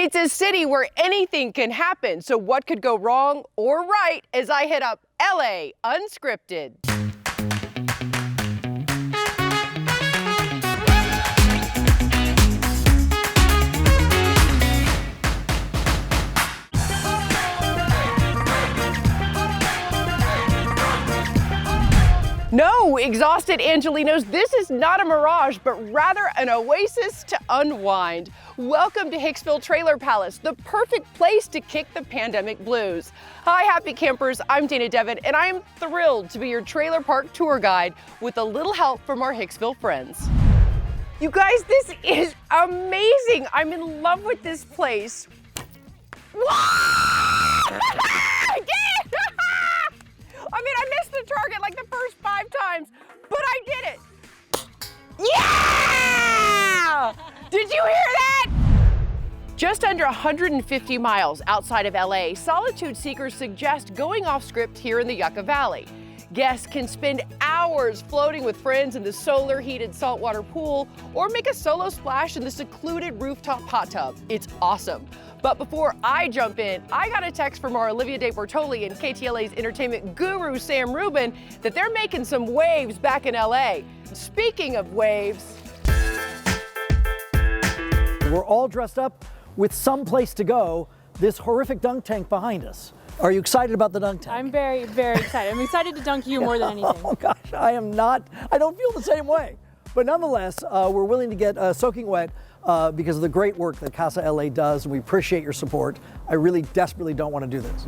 It's a city where anything can happen, so what could go wrong or right as I hit up LA Unscripted. No, exhausted Angelinos, this is not a mirage, but rather an oasis to unwind. Welcome to Hicksville Trailer Palace, the perfect place to kick the pandemic blues. Hi, happy campers, I'm Dana Devin, and I am thrilled to be your trailer park tour guide with a little help from our Hicksville friends. You guys, this is amazing. I'm in love with this place. I mean, I missed the target like the first 5 times, but I did it. Yeah! Did you hear that? Just under 150 miles outside of LA, solitude seekers suggest going off script here in the Yucca Valley. Guests can spend hours floating with friends in the solar heated saltwater pool or make a solo splash in the secluded rooftop hot tub. It's awesome. But before I jump in, I got a text from our Olivia De Bortoli and KTLA's entertainment guru, Sam Rubin, that they're making some waves back in LA. Speaking of waves. We're all dressed up with some place to go, this horrific dunk tank behind us. Are you excited about the dunk tank? I'm very, very excited. I'm excited to dunk you more than anything. Oh gosh, I don't feel the same way. But nonetheless, we're willing to get soaking wet because of the great work that Casa LA does, and we appreciate your support. I really desperately don't want to do this.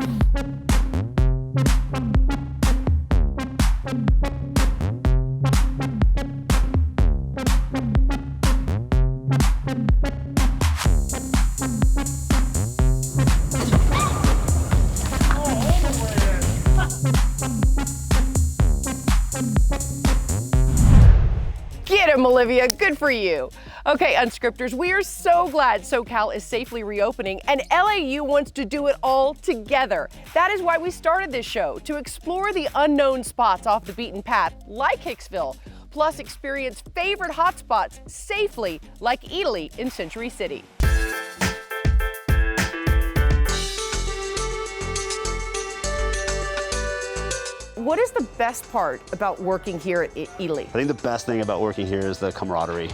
Get him, Olivia, good for you. Okay, Unscripters, we are so glad SoCal is safely reopening and LAU wants to do it all together. That is why we started this show, to explore the unknown spots off the beaten path, like Hicksville, plus experience favorite hotspots safely, like Eataly in Century City. What is the best part about working here at Eataly? I think the best thing about working here is the camaraderie.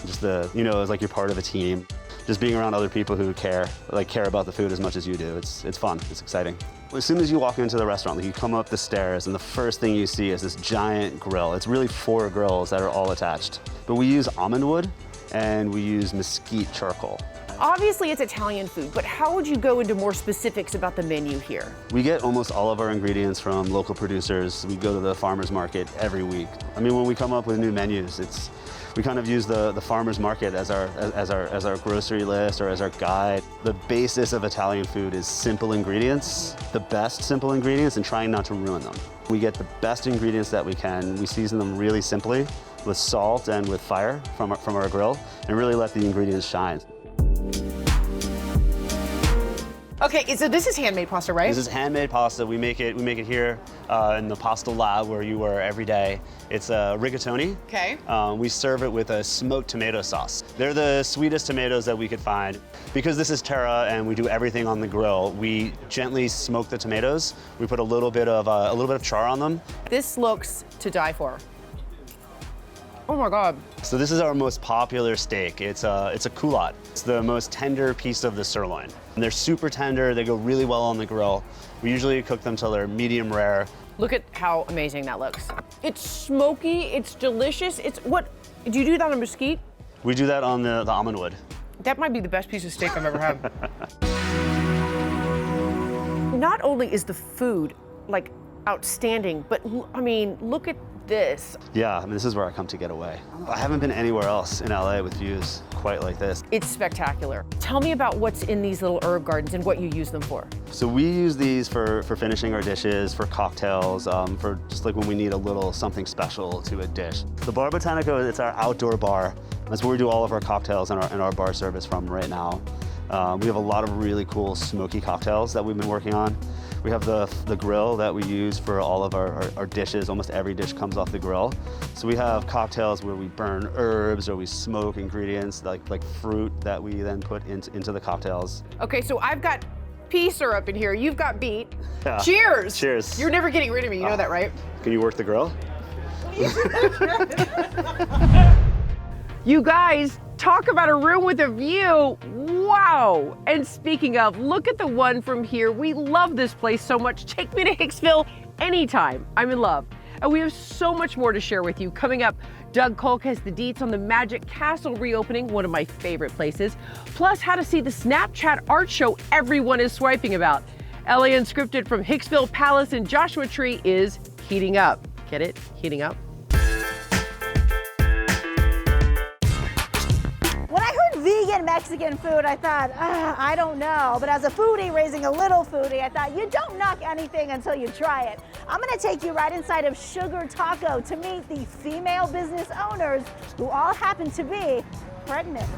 Just it's like you're part of a team. Just being around other people who care about the food as much as you do. It's fun, it's exciting. As soon as you walk into the restaurant, you come up the stairs and the first thing you see is this giant grill. It's really 4 grills that are all attached. But we use almond wood and we use mesquite charcoal. Obviously it's Italian food, but how would you go into more specifics about the menu here? We get almost all of our ingredients from local producers. We go to the farmer's market every week. I mean, when we come up with new menus, we kind of use the farmer's market as our grocery list or as our guide. The basis of Italian food is simple ingredients, the best simple ingredients, and trying not to ruin them. We get the best ingredients that we can. We season them really simply with salt and with fire from our grill, and really let the ingredients shine. Okay, so this is handmade pasta, right? This is handmade pasta. We make it here in the pasta lab where you are every day. It's a rigatoni. Okay. We serve it with a smoked tomato sauce. They're the sweetest tomatoes that we could find. Because this is terra and we do everything on the grill, we gently smoke the tomatoes. We put a little bit of char on them. This looks to die for. Oh my God. So this is our most popular steak. It's a culotte. It's the most tender piece of the sirloin. And they're super tender, they go really well on the grill. We usually cook them till they're medium rare. Look at how amazing that looks. It's smoky, it's delicious. Do you do that on mesquite? We do that on the almond wood. That might be the best piece of steak I've ever had. Not only is the food like outstanding, but I mean, look at this. Yeah, I mean, this is where I come to get away. I haven't been anywhere else in LA with views quite like this. It's spectacular. Tell me about what's in these little herb gardens and what you use them for. So we use these for finishing our dishes, for cocktails, for just like when we need a little something special to a dish. The Bar Botanico, it's our outdoor bar. That's where we do all of our cocktails and our bar service from right now. We have a lot of really cool smoky cocktails that we've been working on. We have the grill that we use for all of our dishes. Almost every dish comes off the grill. So we have cocktails where we burn herbs or we smoke ingredients like fruit that we then put into the cocktails. Okay, so I've got pea syrup in here. You've got beet. Yeah. Cheers! Cheers. You're never getting rid of me, you know that, right? Can you work the grill? You guys, talk about a room with a view. Wow. And speaking of, look at the one from here. We love this place so much. Take me to Hicksville anytime. I'm in love. And we have so much more to share with you. Coming up, Doug Kolk has the deets on the Magic Castle reopening, one of my favorite places, plus how to see the Snapchat art show everyone is swiping about. LA Unscripted from Hicksville Palace and Joshua Tree is heating up. Get it? Heating up. When I heard vegan Mexican food, I thought, I don't know. But as a foodie raising a little foodie, I thought you don't knock anything until you try it. I'm gonna take you right inside of Sugar Taco to meet the female business owners who all happen to be pregnant.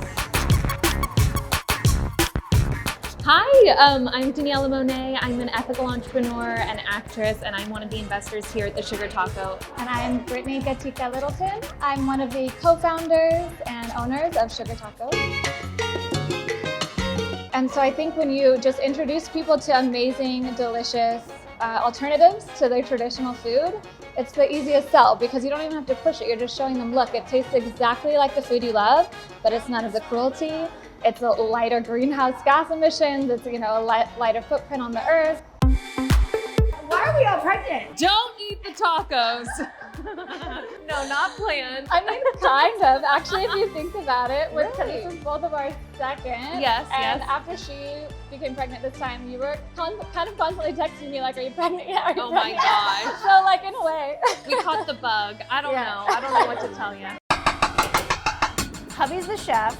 Hi, I'm Daniela Monet. I'm an ethical entrepreneur and actress, and I'm one of the investors here at the Sugar Taco. And I'm Brittany Gatica Littleton. I'm one of the co-founders and owners of Sugar Taco. And so I think when you just introduce people to amazing, delicious alternatives to their traditional food, it's the easiest sell because you don't even have to push it. You're just showing them, look, it tastes exactly like the food you love, but it's none of the cruelty. It's a lighter greenhouse gas emissions. It's, you know, a lighter footprint on the earth. Why are we all pregnant? Don't eat the tacos. No, not planned. I mean, kind of. Actually, if you think about it, this is both of our second. Yes, and yes. after she became pregnant this time, you were kind of constantly texting me like, are you pregnant yet? Are you Oh my pregnant? gosh. So like, in a way. We caught the bug. I don't Yeah. know. I don't know what to tell you. Hubby's the chef,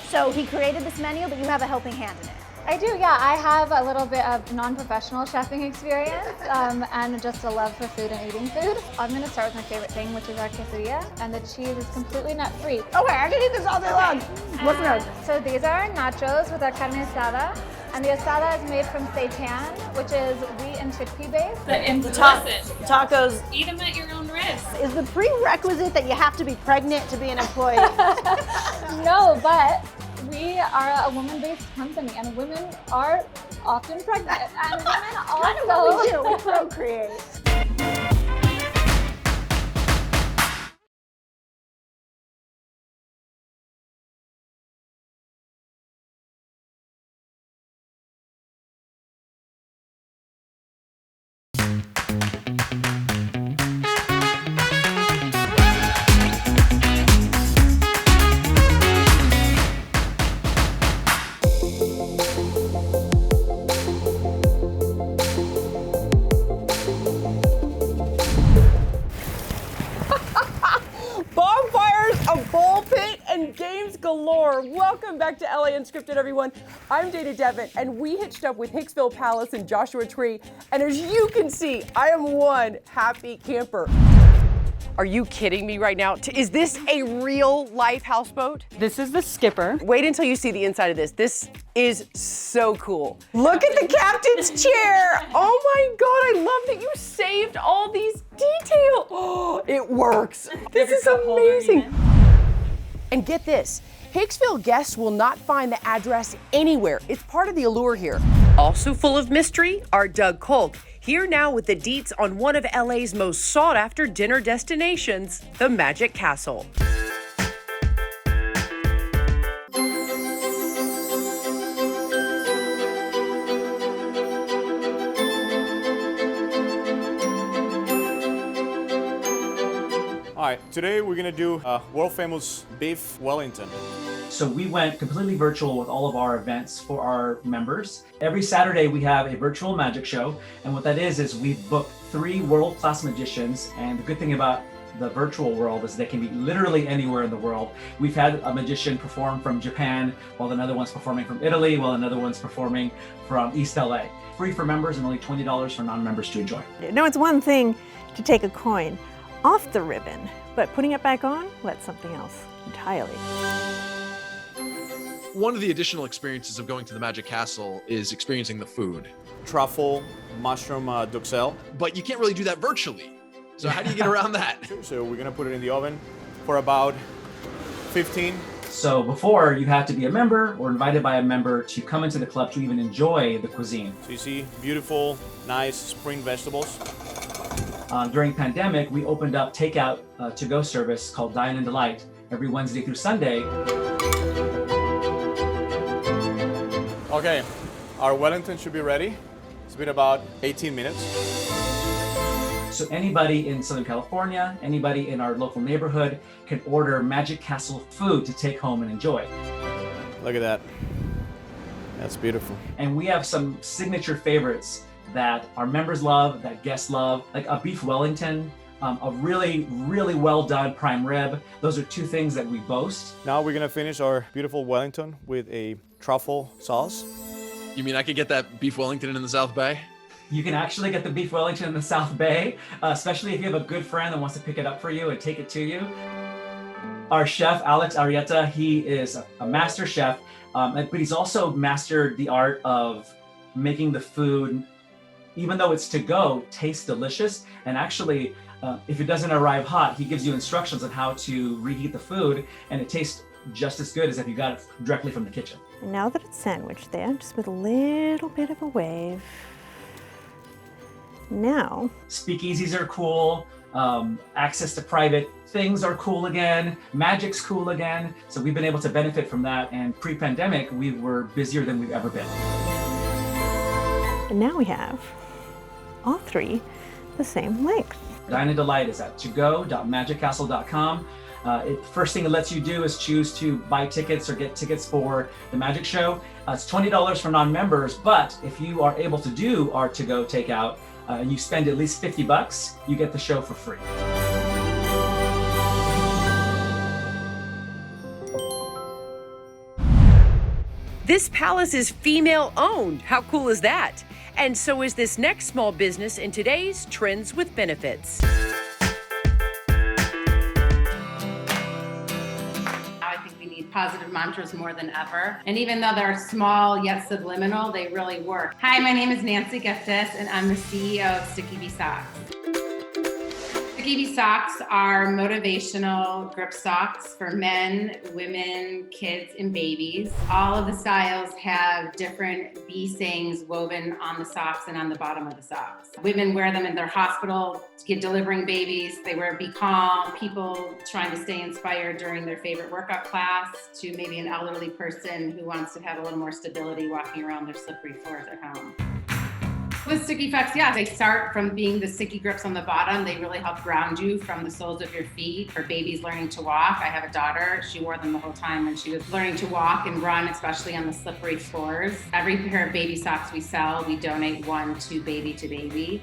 so he created this menu, but you have a helping hand in it. I do, yeah. I have a little bit of non-professional chefing experience and just a love for food and eating food. I'm gonna start with my favorite thing, which is our quesadilla, and the cheese is completely nut-free. Okay, I can eat this all day long. What's next? So these are our nachos with our carne asada, and the asada is made from seitan, which is wheat and chickpea based. Tacos. Eat them at your own risk. Is the prerequisite that you have to be pregnant to be an employee? No, but we are a woman-based company, and women are often pregnant, and women also we do, we procreate. Bonfires, a bowl pit, and games galore. Welcome back to LA Unscripted, everyone. I'm Dana Devitt, and we hitched up with Hicksville Palace and Joshua Tree. And as you can see, I am one happy camper. Are you kidding me right now? Is this a real life houseboat? This is the skipper. Wait until you see the inside of this. This is so cool. Look at the captain's chair. Oh my God, I love that you saved all these details. Oh, it works. This is amazing. And get this, Hicksville guests will not find the address anywhere. It's part of the allure here. Also full of mystery are Doug Kolk, here now with the deets on one of LA's most sought after dinner destinations, the Magic Castle. All right, today we're gonna do world famous beef Wellington. So we went completely virtual with all of our events for our members. Every Saturday we have a virtual magic show. And what that is we've booked 3 world-class magicians. And the good thing about the virtual world is they can be literally anywhere in the world. We've had a magician perform from Japan, while another one's performing from Italy, while another one's performing from East LA. Free for members and only $20 for non-members to enjoy. No, it's one thing to take a coin off the ribbon, but putting it back on, that's something else entirely. One of the additional experiences of going to the Magic Castle is experiencing the food. Truffle, mushroom duxelle. But you can't really do that virtually. So how do you get around that? So we're gonna put it in the oven for about 15. So before, you had to be a member or invited by a member to come into the club to even enjoy the cuisine. So you see beautiful, nice spring vegetables. During pandemic, we opened up takeout to-go service called Dine and Delight every Wednesday through Sunday. Okay, our Wellington should be ready. It's been about 18 minutes. So anybody in Southern California, anybody in our local neighborhood can order Magic Castle food to take home and enjoy. Look at that. That's beautiful. And we have some signature favorites that our members love, that guests love, like a beef Wellington, a really, really well done prime rib. Those are two things that we boast. Now we're gonna finish our beautiful Wellington with a truffle sauce. You mean I could get that beef Wellington in the South Bay? You can actually get the beef Wellington in the South Bay, especially if you have a good friend that wants to pick it up for you and take it to you. Our chef, Alex Arrieta, he is a master chef, but he's also mastered the art of making the food, even though it's to go, taste delicious. And actually, if it doesn't arrive hot, he gives you instructions on how to reheat the food, and it tastes just as good as if you got it directly from the kitchen. And now that it's sandwiched there, just with a little bit of a wave. Now, speakeasies are cool. Access to private things are cool again. Magic's cool again. So we've been able to benefit from that. And pre-pandemic, we were busier than we've ever been. and now we have all three the same length. Dine and Delight is at togo.magiccastle.com. First thing it lets you do is choose to buy tickets or get tickets for the magic show. It's $20 for non-members, but if you are able to do our to-go takeout, you spend at least $50, you get the show for free. This palace is female owned. How cool is that? And so is this next small business in today's Trends with Benefits. Positive mantras more than ever. And even though they're small yet subliminal, they really work. Hi, my name is Nancy Giftis, and I'm the CEO of Sticky Bee Socks. Sticky Bee Socks are motivational grip socks for men, women, kids, and babies. All of the styles have different bee sayings woven on the socks and on the bottom of the socks. Women wear them in their hospital delivering babies. They wear Be Calm, people trying to stay inspired during their favorite workout class, to maybe an elderly person who wants to have a little more stability walking around their slippery floors at home. With Sticky Effects, yeah, they start from being the sticky grips on the bottom. They really help ground you from the soles of your feet. For babies learning to walk, I have a daughter. She wore them the whole time when she was learning to walk and run, especially on the slippery floors. Every pair of baby socks we sell, we donate one to Baby to Baby.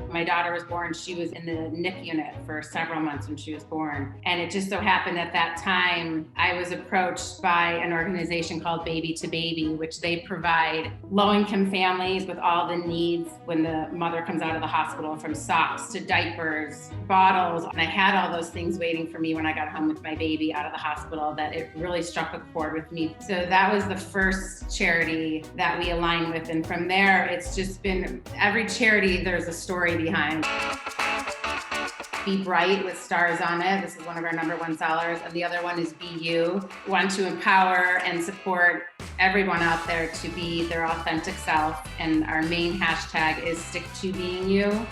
My daughter was born, she was in the NICU unit for several months when she was born. And it just so happened at that time, I was approached by an organization called Baby to Baby, which they provide low-income families with all the needs when the mother comes out of the hospital, from socks to diapers, bottles. And I had all those things waiting for me when I got home with my baby out of the hospital, that it really struck a chord with me. So that was the first charity that we aligned with. And from there, it's just been, every charity, there's a story behind. Be Bright with stars on it. This is one of our #1 sellers. And the other one is Be You. We want to empower and support everyone out there to be their authentic self. And our main hashtag is Stick to Being You.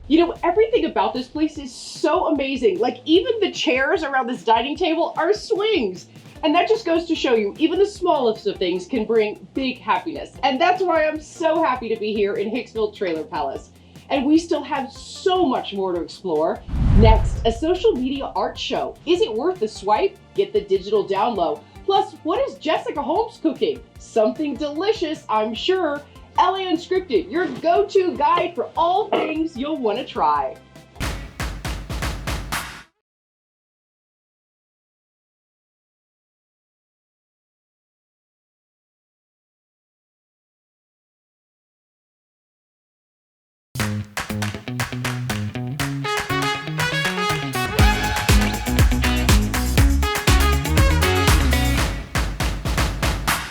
You know, everything about this place is so amazing. Like, even the chairs around this dining table are swings. And that just goes to show you, even the smallest of things can bring big happiness. And that's why I'm so happy to be here in Hicksville Trailer Palace. And we still have so much more to explore. Next, a social media art show. Is it worth the swipe? Get the digital download. Plus, what is Jessica Holmes cooking? Something delicious, I'm sure. LA Unscripted, your go-to guide for all things you'll want to try.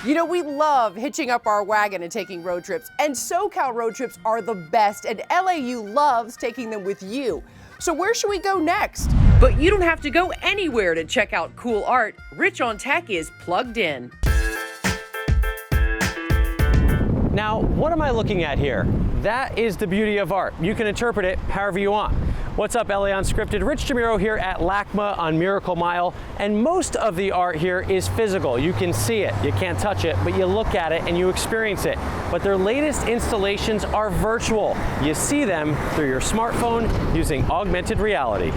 You know, we love hitching up our wagon and taking road trips, and SoCal road trips are the best, and LAU loves taking them with you. So where should we go next? But you don't have to go anywhere to check out cool art. Rich on Tech is plugged in. Now, what am I looking at here? That is the beauty of art. You can interpret it however you want. What's up, LA Unscripted? Rich DeMiro here at LACMA on Miracle Mile, and most of the art here is physical. You can see it, you can't touch it, but you look at it and you experience it. But their latest installations are virtual. You see them through your smartphone using augmented reality.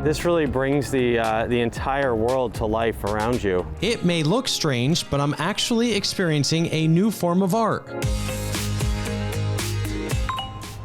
This really brings the entire world to life around you. It may look strange, but I'm actually experiencing a new form of art.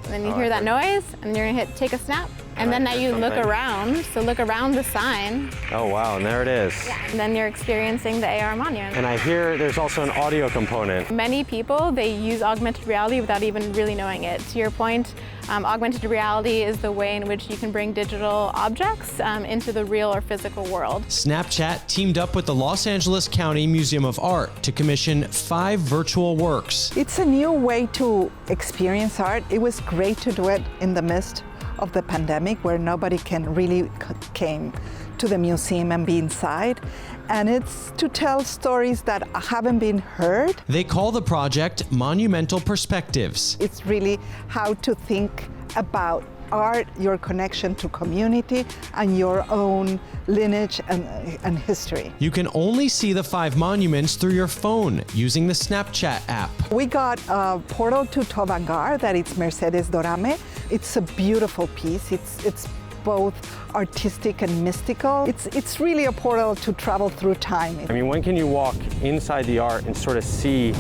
And then you hear that noise, and you're gonna hit take a snap. And then now you look around, so look around the sign. Oh wow, and there it is. Yeah. And then you're experiencing the AR monument. And I hear there's also an audio component. Many people, they use augmented reality without even really knowing it. To your point, augmented reality is the way in which you can bring digital objects into the real or physical world. Snapchat teamed up with the Los Angeles County Museum of Art to commission 5 virtual works. It's a new way to experience art. It was great to do it in the midst of the pandemic, where nobody can really came to the museum and be inside. And it's to tell stories that haven't been heard. They call the project Monumental Perspectives. It's really how to think about art, your connection to community, and your own lineage and history. You can only see the 5 monuments through your phone using the Snapchat app. We got a portal to Tobangar, that it's Mercedes Dorame. It's a beautiful piece. It's both artistic and mystical. It's really a portal to travel through time. I mean, when can you walk inside the art and sort of see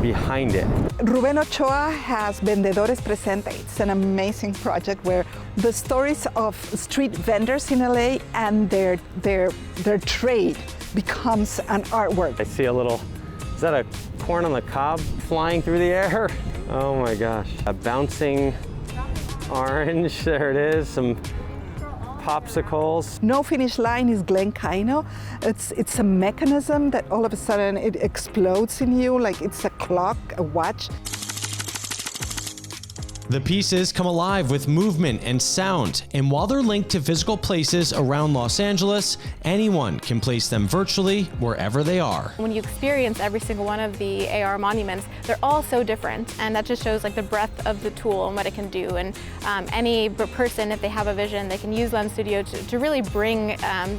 behind it? Ruben Ochoa has Vendedores Presente. It's an amazing project where the stories of street vendors in LA and their trade becomes an artwork. I see a little, is that a corn on the cob flying through the air? Oh my gosh, a bouncing orange, there it is, some popsicles. No Finish Line is Glen Kaino. It's a mechanism that all of a sudden it explodes in you, like it's a clock, a watch. The pieces come alive with movement and sound, and while they're linked to physical places around Los Angeles, anyone can place them virtually wherever they are. When you experience every single one of the AR monuments, they're all so different, and that just shows like the breadth of the tool and what it can do. And any person, if they have a vision, they can use Lens Studio to really bring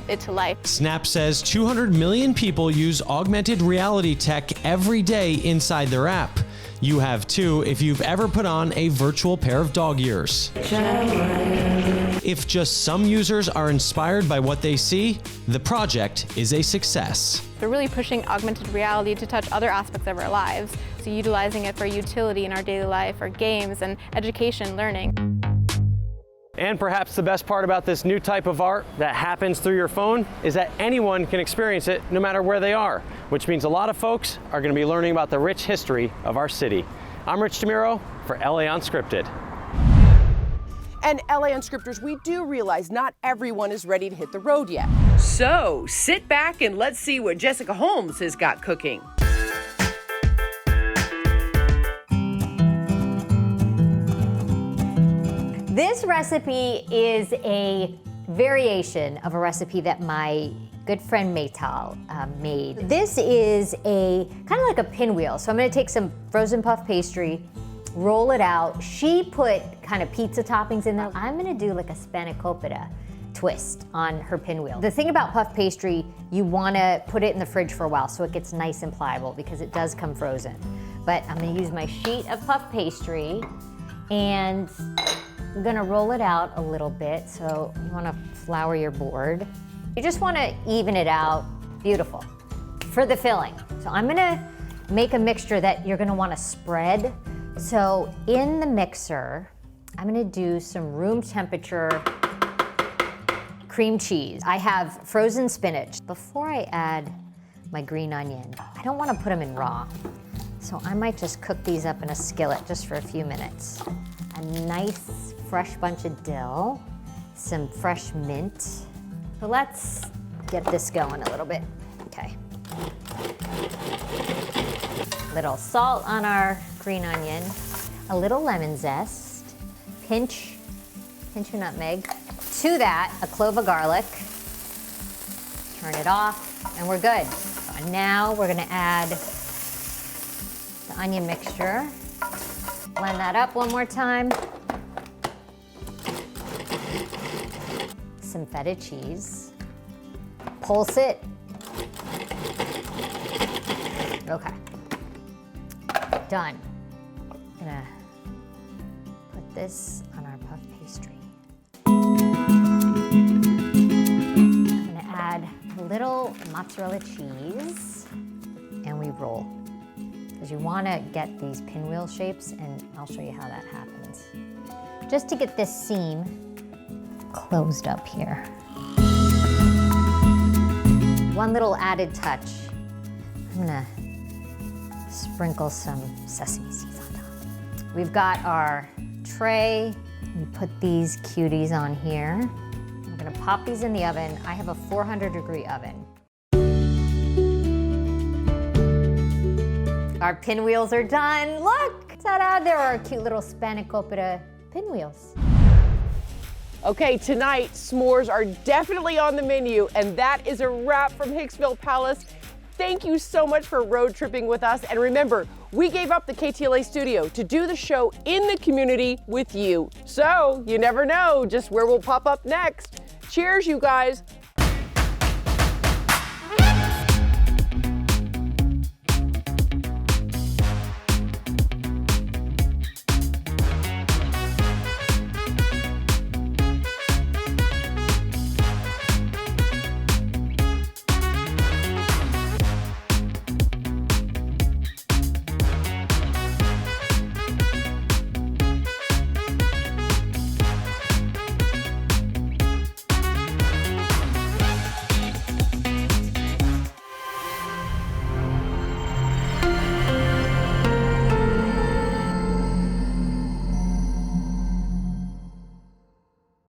it to life. Snap says 200 million people use augmented reality tech every day inside their app. You have too if you've ever put on a virtual pair of dog ears. If just some users are inspired by what they see, the project is a success. They're really pushing augmented reality to touch other aspects of our lives, so utilizing it for utility in our daily life, for games and education, learning. And perhaps the best part about this new type of art that happens through your phone is that anyone can experience it no matter where they are, which means a lot of folks are going to be learning about the rich history of our city. I'm Rich DeMiro for LA Unscripted. And LA Unscripters, we do realize not everyone is ready to hit the road yet. So sit back and let's see what Jessica Holmes has got cooking. This recipe is a variation of a recipe that my good friend Maytal made. This is a kind of like a pinwheel. So I'm gonna take some frozen puff pastry, roll it out. She put kind of pizza toppings in there. I'm gonna do like a spanakopita twist on her pinwheel. The thing about puff pastry, you wanna put it in the fridge for a while so it gets nice and pliable because it does come frozen. But I'm gonna use my sheet of puff pastry and I'm gonna roll it out a little bit, so you wanna flour your board. You just wanna even it out, beautiful, for the filling. So I'm gonna make a mixture that you're gonna wanna spread. So in the mixer, I'm gonna do some room temperature cream cheese. I have frozen spinach. Before I add my green onion, I don't wanna put them in raw. So I might just cook these up in a skillet just for a few minutes. A nice fresh bunch of dill, some fresh mint. So let's get this going a little bit. Okay, Little salt on our green onion, a little lemon zest, pinch of nutmeg. To that, a clove of garlic. Turn it off, and we're good. And now we're gonna add the onion mixture. Blend that up one more time. Some feta cheese. Pulse it. Okay. Done. I'm gonna put this on our puff pastry. I'm gonna add a little mozzarella cheese, and we roll. Because you wanna get these pinwheel shapes, and I'll show you how that happens. Just to get this seam closed up here. One little added touch. I'm gonna sprinkle some sesame seeds on top. We've got our tray. We put these cuties on here. We're gonna pop these in the oven. I have a 400-degree oven. Our pinwheels are done. Look, ta-da, there are cute little spanakopita pinwheels. Okay, tonight, s'mores are definitely on the menu, and that is a wrap from Hicksville Palace. Thank you so much for road tripping with us. And remember, we gave up the KTLA studio to do the show in the community with you. So you never know just where we'll pop up next. Cheers, you guys.